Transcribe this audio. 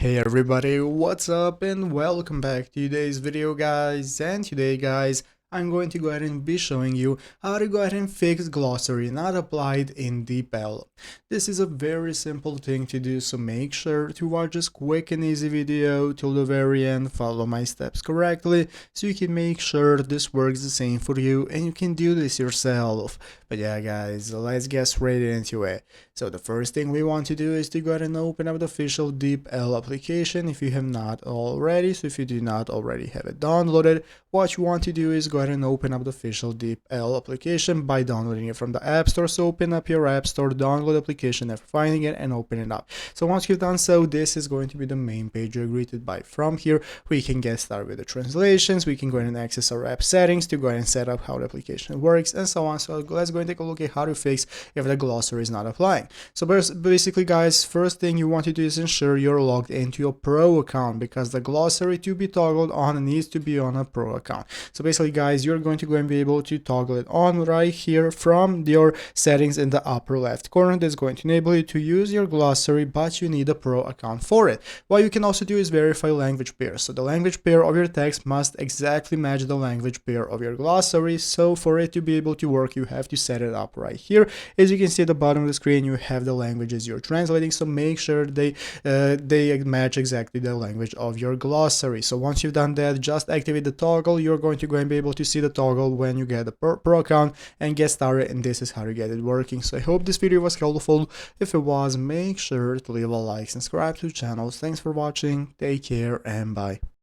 Hey everybody, what's up and welcome back to today's video guys. And today guys, I'm going to go ahead and be showing you how to go ahead and fix glossary not applied in DeepL. This is a very simple thing to do, so make sure to watch this quick and easy video till the very end, follow my steps correctly so you can make sure this works the same for you and you can do this yourself. But yeah guys, let's get straight into it. So the first thing we want to do is to go ahead and open up the official DeepL application if you have not already. So if you do not already have it downloaded, what you want to do is go ahead and open up the official DeepL application by downloading it from the App Store. So open up your App Store, download the application after finding it, and open it up. So once you've done so, this is going to be the main page you're greeted by. From here, we can get started with the translations. We can go ahead and access our app settings to go ahead and set up how the application works and so on. So let's go and take a look at how to fix if the glossary is not applying. So basically guys, first thing you want to do is ensure you're logged into your pro account, because the glossary to be toggled on needs to be on a pro account. So basically guys, you're going to go and be able to toggle it on right here from your settings in the upper left corner. That's going to enable you to use your glossary, but you need a pro account for it. What you can also do is verify language pair. So the language pair of your text must exactly match the language pair of your glossary. So for it to be able to work, you have to set it up right here. As you can see at the bottom of the screen, you have the languages you're translating, so make sure they match exactly the language of your glossary. So once you've done that, just activate the toggle. You're going to go and be able to see the toggle when you get the pro account and get started, and this is how to get it working. So I hope this video was helpful. If it was, make sure to leave a like, subscribe to the channel. Thanks for watching, take care, and bye.